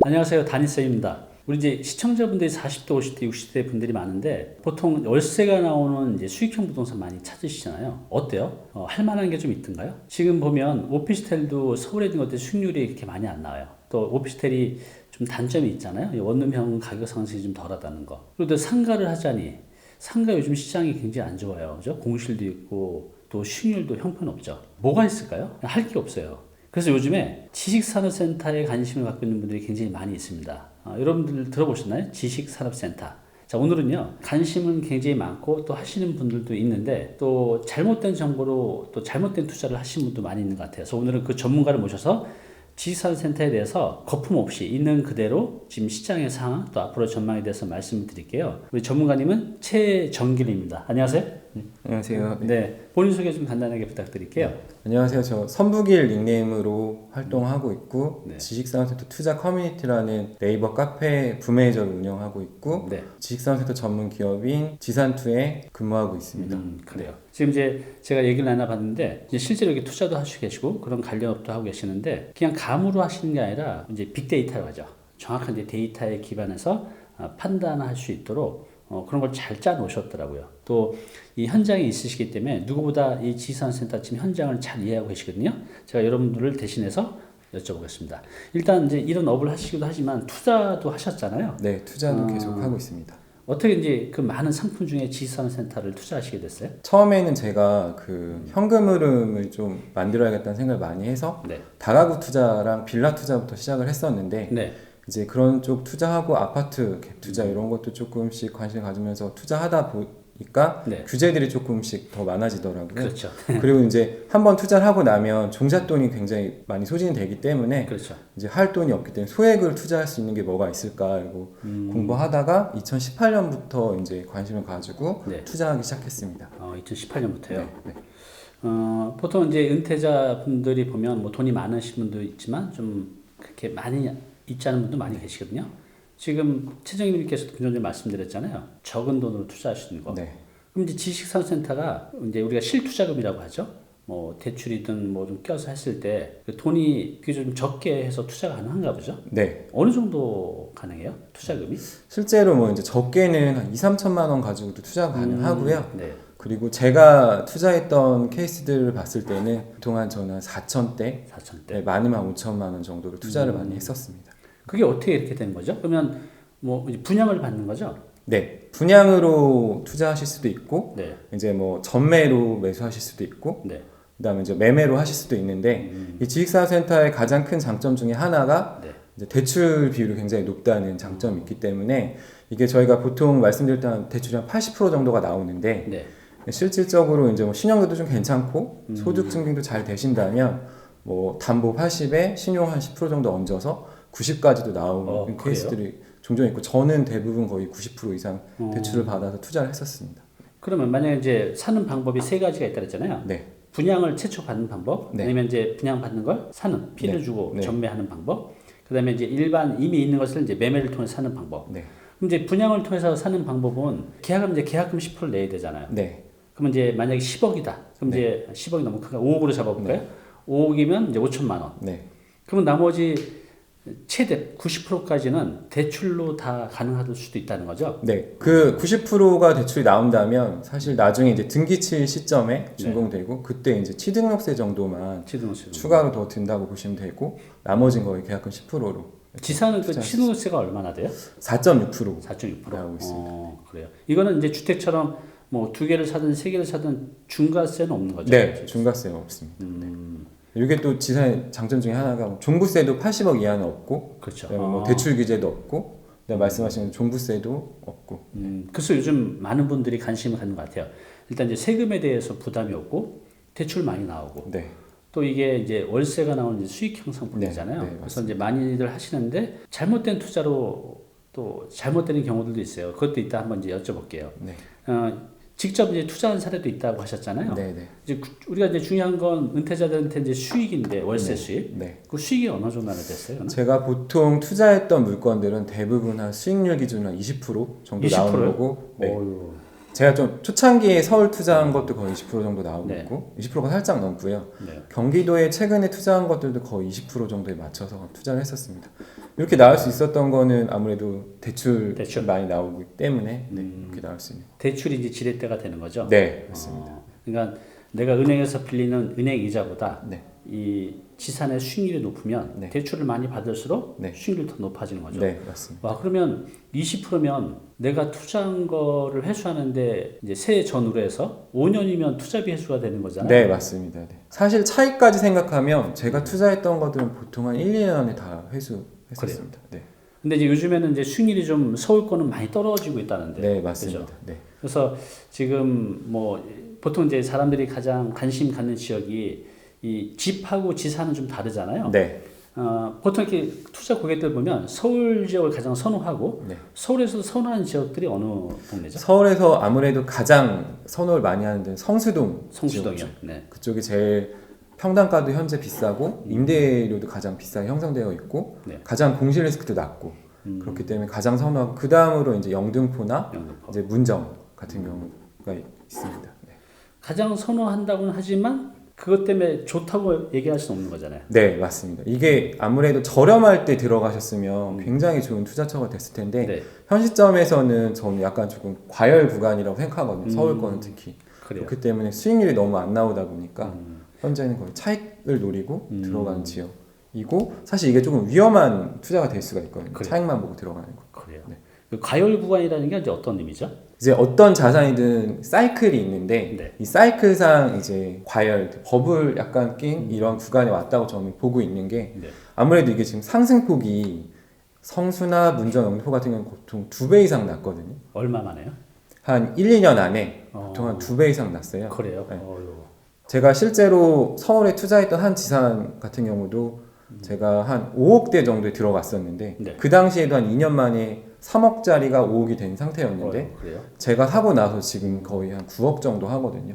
안녕하세요. 다니쌤입니다. 우리 이제 시청자분들이 40대, 50대, 60대 분들이 많은데 보통 월세가 나오는 이제 수익형 부동산 많이 찾으시잖아요. 어때요? 할 만한 게 좀 있던가요? 지금 보면 오피스텔도 서울에 있는 것들 수익률이 그렇게 많이 안 나와요. 또 오피스텔이 좀 단점이 있잖아요. 원룸형 가격 상승이 좀 덜하다는 거. 그리고 또 상가를 하자니 상가 요즘 시장이 굉장히 안 좋아요. 그죠? 공실도 있고 또 수익률도 형편없죠. 뭐가 있을까요? 할 게 없어요. 그래서 요즘에 지식산업센터에 관심을 갖고 있는 분들이 굉장히 많이 있습니다. 여러분들 들어보셨나요? 지식산업센터. 자, 오늘은요, 관심은 굉장히 많고 또 하시는 분들도 있는데 또 잘못된 정보로 또 잘못된 투자를 하시는 분도 많이 있는 것 같아요. 그래서 오늘은 그 전문가를 모셔서 지식산업센터에 대해서 거품 없이 있는 그대로 지금 시장의 상황 또 앞으로 전망에 대해서 말씀을 드릴게요. 우리 전문가님은 최정길입니다. 안녕하세요. 안녕하세요. 네, 본인 소개 좀 간단하게 부탁드릴게요. 안녕하세요. 저 선북일 닉네임으로 활동하고 있고 네. 지식산업센터 투자 커뮤니티라는 네이버 카페 부메이저를 운영하고 있고 네. 지식산업센터 전문 기업인 지산투에 근무하고 있습니다. 그래요. 지금 이제 제가 얘기를 나눠봤는데 이제 실제로 이렇게 투자도 하시고 계시고 그런 관련업도 하고 계시는데 그냥 감으로 하시는 게 아니라 이제 빅데이터라고 하죠. 정확한 이제 데이터에 기반해서 판단할 수 있도록 그런 걸 잘 짜 놓으셨더라고요. 또 이 현장에 있으시기 때문에 누구보다 이 지산센터 지금 현장을 잘 이해하고 계시거든요. 제가 여러분들을 대신해서 여쭤보겠습니다. 일단 이제 이런 업을 하시기도 하지만 투자도 하셨잖아요. 네, 투자도 계속 하고 있습니다. 어떻게 이제 그 많은 상품 중에 지산센터를 투자하시게 됐어요? 처음에는 제가 그 현금 흐름을 좀 만들어야겠다는 생각을 많이 해서 네. 다가구 투자랑 빌라 투자부터 시작을 했었는데 네. 이제 그런 쪽 투자하고 아파트 갭 투자 이런 것도 조금씩 관심 가지면서 투자하다 보니까 네. 규제들이 조금씩 더 많아지더라고요. 그렇죠. 그리고 이제 한번 투자를 하고 나면 종잣돈이 굉장히 많이 소진이 되기 때문에 그렇죠. 이제 할 돈이 없기 때문에 소액을 투자할 수 있는 게 뭐가 있을까 이거 공부하다가 2018년부터 이제 관심을 가지고 네. 투자하기 시작했습니다. 2018년부터요. 네, 네. 보통 이제 은퇴자 분들이 보면 뭐 돈이 많으신 분도 있지만 좀 그렇게 많이 있지 않은 분도 많이 계시거든요. 지금 최정님께서도 그 전에 말씀드렸잖아요. 적은 돈으로 투자하시는 거. 네. 그럼 이제 지식산업센터가 이제 우리가 실투자금이라고 하죠. 뭐 대출이든 뭐 좀 껴서 했을 때 그 돈이 좀 적게 해서 투자가 가능한가 보죠? 네. 어느 정도 가능해요? 투자금이? 실제로 뭐 이제 적게는 한 2, 3천만 원 가지고도 투자가 가능하고요. 네. 그리고 제가 투자했던 케이스들을 봤을 때는 그동안 저는 4천대, 4천대. 많으면 한 5천만 원 정도로 투자를 많이 했었습니다. 그게 어떻게 이렇게 된 거죠? 그러면 뭐 이제 분양을 받는 거죠? 네, 분양으로 투자하실 수도 있고, 네. 이제 뭐 전매로 매수하실 수도 있고, 네. 그다음에 이제 매매로 하실 수도 있는데, 이 지식산업센터의 가장 큰 장점 중에 하나가 네. 이제 대출 비율이 굉장히 높다는 장점이 있기 때문에 이게 저희가 보통 말씀드릴 때 대출이 한 80% 정도가 나오는데. 네. 실질적으로 이제 뭐 신용도도 좀 괜찮고 소득 증빙도 잘 되신다면 뭐 담보 80에 신용 한 10% 정도 얹어서 90까지도 나오는 케이스들이 종종 있고 저는 대부분 거의 90% 이상 대출을 받아서 투자를 했었습니다. 그러면 만약에 이제 사는 방법이 세 가지가 있다 그랬잖아요. 네. 분양을 최초 받는 방법, 네. 아니면 이제 분양 받는 걸 사는 피를 네. 주고 네. 전매하는 방법, 그다음에 이제 일반 이미 있는 것을 이제 매매를 통해서 사는 방법. 네. 그럼 이제 분양을 통해서 사는 방법은 계약하면 이제 계약금 10% 내야 되잖아요. 네. 그러면 이제 만약에 10억이다. 그럼 이제 10억이 너무 큰가? 5억으로 잡아볼까요? 네. 5억이면 이제 5천만 원. 네. 그러면 나머지 최대 90%까지는 대출로 다 가능할 수도 있다는 거죠. 네. 그 90%가 대출이 나온다면 사실 나중에 이제 등기 칠 시점에 준공되고 그때 이제 취등록세 정도만 추가로 더 든다고 보시면 되고 나머진 거의 계약금 10%로. 지산은 그 취등록세가 얼마나 돼요? 4.6%. 4.6%. 나오고 있습니다. 그래요. 이거는 이제 주택처럼 뭐 두 개를 사든 세 개를 사든 중과세는 없는 거죠? 네, 중과세가 없습니다. 이게 또 지산의 장점 중에 하나가 뭐 종부세도 80억 이하는 없고, 그렇죠. 뭐 대출 규제도 없고, 말씀하신 종부세도 없고. 그래서 요즘 많은 분들이 관심을 갖는 것 같아요. 일단 이제 세금에 대해서 부담이 없고 대출 많이 나오고. 네. 또 이게 이제 월세가 나오는 이제 수익형 상품이잖아요. 네, 그래서 이제 많이들 하시는데 잘못된 투자로 또 잘못되는 경우들도 있어요. 그것도 이따 한번 이제 여쭤볼게요. 네. 직접 이제 투자한 사례도 있다고 하셨잖아요. 네, 네. 이제 우리가 이제 중요한 건 은퇴자들한테 이제 수익인데 월세 수익. 네. 그 수익이 어느 정도나 됐어요? 그러면? 제가 보통 투자했던 물건들은 대부분 한 수익률 기준으로 한 20% 정도 20%요? 나오는 거고, 네. 제가 좀 초창기에 서울 투자한 것도 거의 20% 정도 나오고 네. 있고 20%가 살짝 넘고요. 네. 경기도에 최근에 투자한 것들도 거의 20% 정도에 맞춰서 투자를 했었습니다. 이렇게 나올 수 있었던 거는 아무래도 대출 많이 나오기 때문에 네, 이렇게 나올 수 있는. 대출이 이제 지렛대가 되는 거죠. 네, 맞습니다. 그러니까 내가 은행에서 빌리는 은행 이자보다 네. 이 지산의 수익률이 높으면 네. 대출을 많이 받을수록 네. 수익률이 더 높아지는 거죠. 네, 맞습니다. 와, 그러면 20%면 내가 투자한 거를 회수하는데 이제 새해 전후로 해서 5년이면 투자비 회수가 되는 거잖아요. 네, 맞습니다. 네. 사실 차이까지 생각하면 제가 투자했던 것들은 보통 한 1, 2년에 다 회수했었습니다. 네. 근데 이제 요즘에는 이제 수익률이 좀 서울 거는 많이 떨어지고 있다는데. 네, 맞습니다. 그죠? 네. 그래서 지금 뭐 보통 이제 사람들이 가장 관심 갖는 지역이 이 집하고 지사는 좀 다르잖아요. 네. 보통 이렇게 투자 고객들 보면 서울 지역을 가장 선호하고 네. 서울에서 선호하는 지역들이 어느 동네죠? 서울에서 아무래도 가장 선호를 많이 하는 데는 성수동. 성수동이요. 지역이죠. 네. 그쪽이 제일 평당가도 현재 비싸고 임대료도 가장 비싸게 형성되어 있고 네. 가장 공실 리스크도 낮고 그렇기 때문에 가장 선호하고 그 다음으로 이제 영등포나 영등포. 이제 문정 같은 경우가 있습니다. 네. 가장 선호한다고는 하지만 그것 때문에 좋다고 얘기할 수는 없는 거잖아요. 네, 맞습니다. 이게 아무래도 저렴할 때 들어가셨으면 굉장히 좋은 투자처가 됐을 텐데 네. 현 시점에서는 저는 약간 조금 과열 구간이라고 생각하거든요. 서울 거는 특히. 그래요. 그렇기 때문에 수익률이 너무 안 나오다 보니까 현재는 거의 차익을 노리고 들어가는 지역이고 사실 이게 조금 위험한 투자가 될 수가 있거든요. 그래요. 차익만 보고 들어가는 거. 그래요. 네. 그 과열 구간이라는 게 이제 어떤 의미죠? 이제 어떤 자산이든 사이클이 있는데 네. 이 사이클상 이제 과열, 버블 약간 낀 이런 구간에 왔다고 저는 보고 있는 게 네. 아무래도 이게 지금 상승폭이 성수나 문정, 영등포 같은 경우는 보통 2배 이상 났거든요. 얼마 만에요? 한 1, 2년 안에 어. 보통 한 2배 이상 났어요. 그래요. 네. 어휴. 제가 실제로 서울에 투자했던 한 지산 같은 경우도 제가 한 5억대 정도에 들어갔었는데 네. 그 당시에도 한 2년 만에 3억짜리가 5억이 된 상태였는데 그래요. 제가 사고 나서 지금 거의 한 9억 정도 하거든요.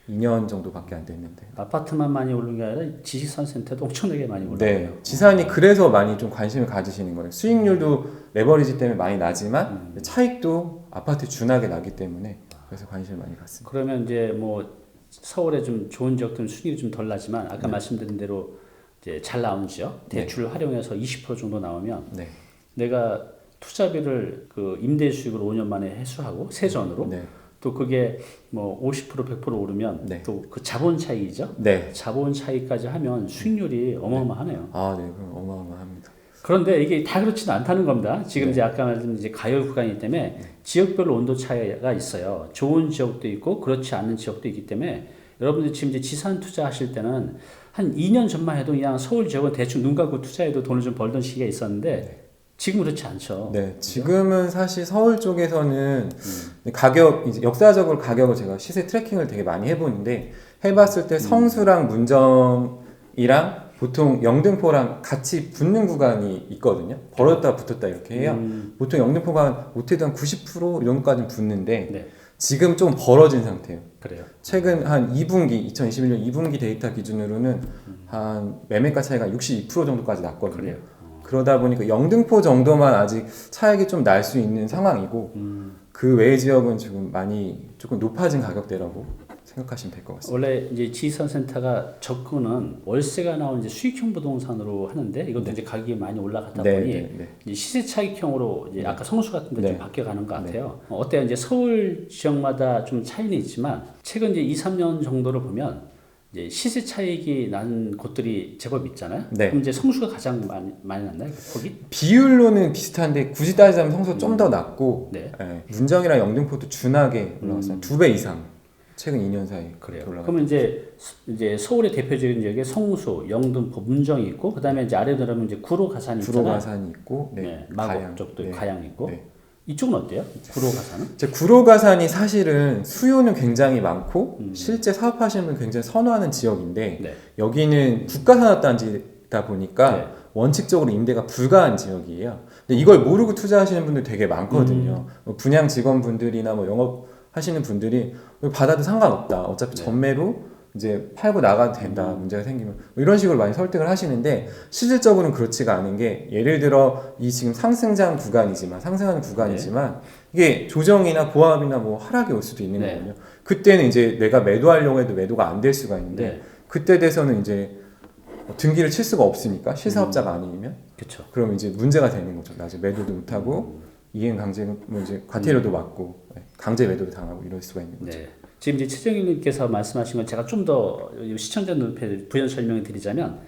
2년 정도밖에 안 됐는데. 아파트만 많이 오른 게 아니라 지식산센터도 엄청나게 많이 올랐네요. 네, 지산이 그래서 많이 좀 관심을 가지시는 거예요. 수익률도 레버리지 때문에 많이 나지만 차익도 아파트에 준하게 나기 때문에 그래서 관심을 많이 갖습니다. 그러면 이제 뭐 서울에 좀 좋은 지역들은 수익이 좀 덜 나지만 아까 네. 말씀드린 대로 이제 잘 나온 지역 대출을 활용해서 20% 정도 나오면 네, 내가 투자비를 그 임대 수익을 5년 만에 회수하고 세전으로 네, 또 그게 뭐 50% 100% 오르면 네. 또 그 자본 차익이죠. 네. 자본 차익까지 하면 수익률이 어마어마하네요. 아, 네, 그럼 어마어마합니다. 그런데 이게 다 그렇지는 않다는 겁니다. 지금 네. 이제 아까 말씀 이제 가열 구간이기 때문에 지역별로 온도 차이가 있어요. 좋은 지역도 있고 그렇지 않은 지역도 있기 때문에 여러분들 지금 이제 지산 투자하실 때는 한 2년 전만 해도 그냥 서울 지역은 대충 눈 감고 투자해도 돈을 좀 벌던 시기가 있었는데 지금 그렇지 않죠. 네, 지금은 사실 서울 쪽에서는 가격, 이제 역사적으로 가격을 제가 시세 트래킹을 되게 많이 해보는데 해봤을 때 성수랑 문정이랑 보통 영등포랑 같이 붙는 구간이 있거든요. 벌었다 붙었다 이렇게 해요. 보통 영등포가 못해도 한 90% 정도까지는 붙는데 네. 지금 좀 벌어진 상태예요. 그래요. 최근 한 2분기, 2021년 2분기 데이터 기준으로는 한 매매가 차이가 62% 정도까지 났거든요. 그래요. 그러다 보니까 영등포 정도만 아직 차익이 좀 날 수 있는 상황이고 그 외의 지역은 지금 많이 조금 높아진 가격대라고 생각하시면 될 것 같습니다. 원래 이제 지산센터가 접근은 월세가 나온 이제 수익형 부동산으로 하는데 이것도 이제 가격이 많이 올라가다 네, 보니 네, 네. 이제 시세 차익형으로 이제 아까 성수 같은 데 좀 네. 바뀌어가는 것 같아요. 어때요? 이제 서울 지역마다 좀 차이는 있지만 최근 이제 2, 3년 정도를 보면 이제 시세 차익이 난 곳들이 제법 있잖아요. 네. 그럼 이제 성수가 가장 많이 났나요? 거기? 비율로는 비슷한데 굳이 따지자면 성수가 좀 더 낮고 네. 예, 문정이랑 영등포도 준하게 올라갔어요. 2배 이상 최근 2년 사이 그래요. 올라갔어요. 그러면 이제 서울의 대표적인 지역에 성수, 영등포, 문정이 있고 그다음에 이제 아래 들어가면 이제 구로 가산이 있잖아요. 구로 가산이 있고 네, 마곡 쪽도 네. 가양 있고 네. 이쪽은 어때요? 구로 가산은? 제 구로 가산이 사실은 수요는 굉장히 많고 실제 사업하시는 분 굉장히 선호하는 지역인데 네. 여기는 국가산업단지다 보니까 네. 원칙적으로 임대가 불가한 지역이에요. 근데 이걸 모르고 투자하시는 분들 되게 많거든요. 뭐 분양 직원분들이나 뭐 영업 하시는 분들이 받아도 상관없다. 어차피 네. 전매로 이제 팔고 나가도 된다 문제가 생기면 뭐 이런 식으로 많이 설득을 하시는데 실질적으로는 그렇지가 않은 게 예를 들어 이 지금 상승장 구간이지만 상승하는 구간이지만 이게 조정이나 고압이나 뭐 하락이 올 수도 있는 거거든요. 그때는 이제 내가 매도하려고 해도 매도가 안 될 수가 있는데 그때 돼서는 이제 등기를 칠 수가 없으니까 실사업자가 아니면 그렇죠. 그럼 이제 문제가 되는 거죠. 나중에 매도도 못 하고 이행 강제 뭐 이제 과태료도 맞고 강제 매도도 당하고 이럴 수가 있는 거죠. 지금 이제 최정일님께서 말씀하신 건 제가 좀 더 시청자 눈에 부연 설명을 드리자면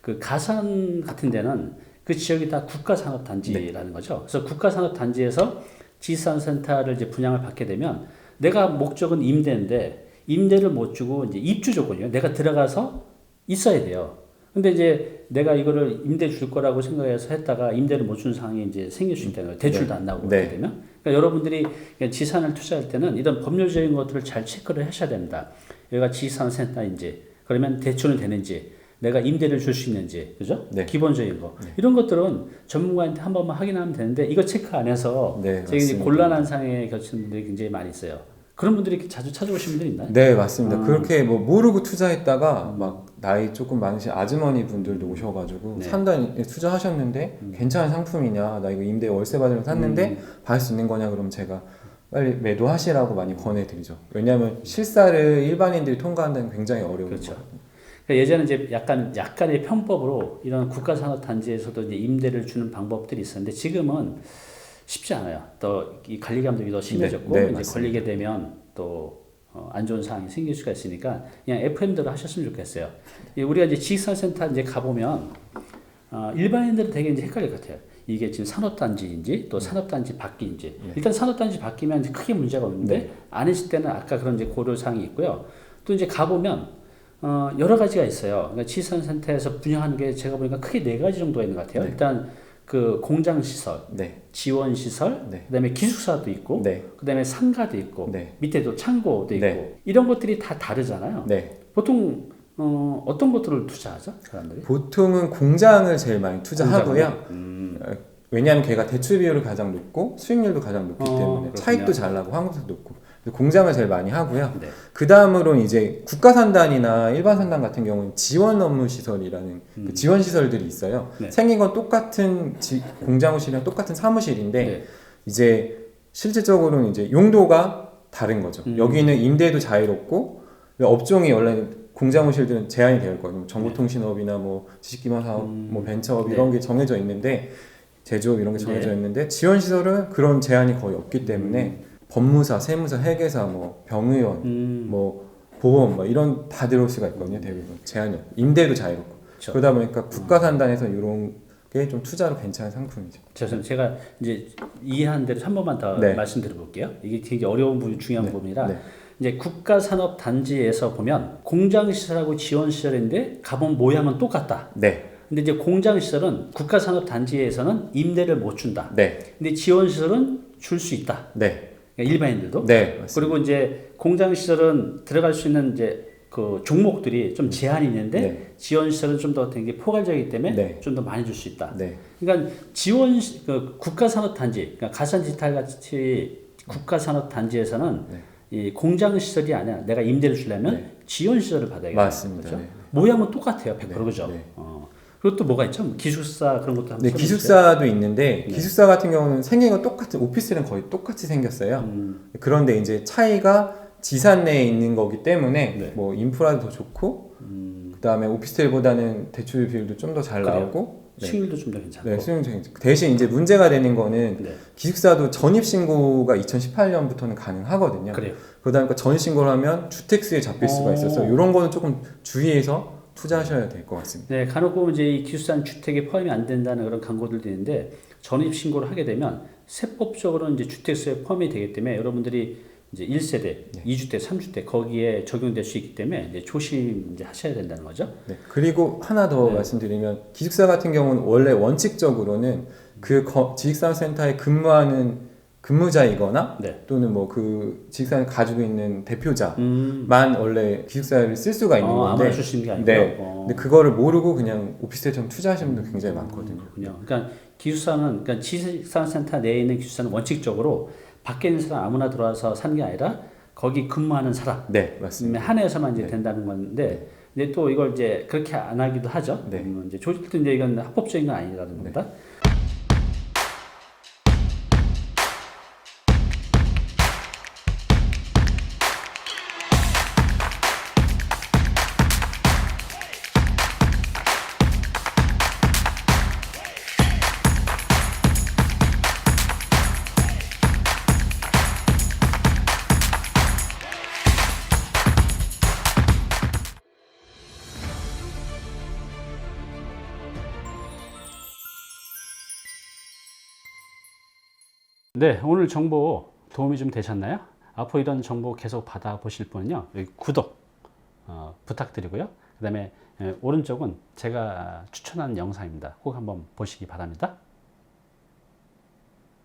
그 가산 같은 데는 그 지역이 다 국가산업단지라는 거죠. 그래서 국가산업단지에서 지산센터를 이제 분양을 받게 되면 내가 목적은 임대인데 임대를 못 주고 이제 입주 조건이요. 내가 들어가서 있어야 돼요. 근데 이제 내가 이거를 임대 줄 거라고 생각해서 했다가 임대를 못 주는 상황이 이제 생길 수 있다는 거예요. 대출도 안 나오고 그렇게 되면. 그러니까 여러분들이 지산을 투자할 때는 이런 법률적인 것들을 잘 체크를 하셔야 됩니다. 여기가 지산센터인지, 그러면 대출은 되는지, 내가 임대를 줄 수 있는지, 그죠? 기본적인 거. 이런 것들은 전문가한테 한 번만 확인하면 되는데 이거 체크 안 해서 저희 곤란한 상황에 겹치는 분들이 굉장히 많이 있어요. 그런 분들이 이렇게 자주 찾아오시는 분들이 있나요? 네, 맞습니다. 그렇게 뭐 모르고 투자했다가 막 나이 조금 많으신 아주머니 분들도 오셔가지고 산다니 투자하셨는데 괜찮은 상품이냐, 나 이거 임대 월세 받으면 샀는데 받을 수 있는 거냐, 그럼 제가 빨리 매도하시라고 많이 권해드리죠. 왜냐하면 실사를 일반인들이 통과한다는 굉장히 어려운 그렇죠. 거거든요. 그러니까 예전에 이제 약간의 편법으로 이런 국가산업단지에서도 이제 임대를 주는 방법들이 있었는데 지금은 쉽지 않아요. 또 이 관리 감독이 더 심해졌고 이제 걸리게 되면 또 안 좋은 상황이 생길 수가 있으니까 그냥 FM대로 하셨으면 좋겠어요. 우리가 이제 지식산센터 이제 가보면 일반인들은 되게 이제 헷갈릴 것 같아요. 이게 지금 산업단지인지 또 산업단지 밖인지. 일단 산업단지 밖이면 이제 크게 문제가 없는데 아니실 때는 아까 그런 이제 고려사항이 있고요. 또 이제 가보면 여러 가지가 있어요. 그러니까 지식산센터에서 분양하는 게 제가 보니까 크게 4가지 정도가 있는 것 같아요. 일단 그 공장 시설, 지원 시설, 그다음에 기숙사도 있고, 그다음에 상가도 있고, 밑에도 창고도 있고 이런 것들이 다 다르잖아요. 보통 어떤 것들을 투자하죠, 사람들이? 보통은 공장을 제일 많이 투자하고요. 왜냐하면 걔가 대출 비율이 가장 높고 수익률도 가장 높기 때문에 차익도 잘 나고 환급도 높고 공장을 제일 많이 하고요. 그 다음으로 이제 국가산단이나 일반산단 같은 경우는 지원 업무 시설이라는 그 지원 시설들이 있어요. 생긴 건 똑같은 공장실이랑 똑같은 사무실인데 이제 실질적으로는 이제 용도가 다른 거죠. 여기는 임대도 자유롭고 업종이 원래 공장실들은 제한이 되어 있거든요. 정보통신업이나 뭐 지식기반 사업, 뭐 벤처업 이런 게 정해져 있는데 제조업 이런 게 정해져 있는데 지원 시설은 그런 제한이 거의 없기 때문에 법무사, 세무사, 회계사, 뭐 병의원, 뭐 보험, 뭐 이런 다 들어올 수가 있거든요. 대부분 제한이 없고 임대도 자유롭고 그러다 보니까 국가산단에서 이런 게 좀 투자로 괜찮은 상품이죠. 죄송합니다. 제가 이제 이해한 대로 한 번만 더 말씀드려볼게요. 이게 되게 어려운 부분, 중요한 부분이라 이제 국가산업단지에서 보면 공장시설하고 지원시설인데 가본 모양은 똑같다. 근데 이제 공장시설은 국가산업단지에서는 임대를 못 준다. 근데 지원시설은 줄 수 있다. 그러니까 일반인들도. 그리고 이제 공장시설은 들어갈 수 있는 이제 그 종목들이 좀 제한이 있는데 지원시설은 좀 더 되게 포괄적이기 때문에 좀 더 많이 줄 수 있다. 그러니까 그 국가산업단지, 그러니까 가산지탈 같이 국가산업단지에서는 이 공장시설이 아니라 내가 임대를 주려면 지원시설을 받아야겠다. 맞습니다. 그렇죠? 모양은 똑같아요. 100% 그죠? 그리고 또 뭐가 있죠? 기숙사 그런 것도 한번 기숙사도 있는데 기숙사 같은 경우는 생긴 건 똑같은 오피스랑 거의 똑같이 생겼어요. 그런데 이제 차이가 지산 내에 있는 거기 때문에 뭐 인프라도 더 좋고 그다음에 오피스텔보다는 대출 비율도 좀 더 잘 나오고 수익률도 좀 더 괜찮고. 수익률도 대신 이제 문제가 되는 거는 기숙사도 전입 신고가 2018년부터는 가능하거든요. 그러다 보니까 전입 신고를 하면 주택수에 잡힐 수가 있어서 이런 거는 조금 주의해서 투자하셔야 될 것 같습니다. 간혹 보면 이제 이 기숙사는 주택에 포함이 안 된다는 그런 광고들도 있는데 전입 신고를 하게 되면 세법적으로는 이제 주택수에 포함이 되기 때문에 여러분들이 이제 1세대, 2주택, 3주택 거기에 적용될 수 있기 때문에 이제 조심 이제 하셔야 된다는 거죠. 그리고 하나 더 말씀드리면 기숙사 같은 경우는 원래 원칙적으로는 그 지식산업센터에 근무하는 근무자이거나 또는 뭐 그 지식산을 가지고 있는 대표자만 원래 기숙사를 쓸 필수가 있는 건데 아무나 주시는 게 아니고요. 근데 그거를 모르고 그냥 오피스텔처럼 투자하시는 분들 굉장히 많거든요. 그러니까 기숙사는 지식산업센터 내에 있는 기숙사는 원칙적으로 밖에 있는 사람 아무나 들어와서 사는 게 아니라 거기 근무하는 사람 네, 맞습니다. 한해서만 이제 네. 된다는 건데 근데 또 이걸 이제 그렇게 안 하기도 하죠. 네. 이제 조직도 이제 이건 합법적인 건 아니라는 겁니다. 네, 오늘 정보 도움이 좀 되셨나요? 앞으로 이런 정보 계속 받아보실 분은요, 여기 구독 부탁드리고요. 그 다음에 오른쪽은 제가 추천한 영상입니다. 꼭 한번 보시기 바랍니다.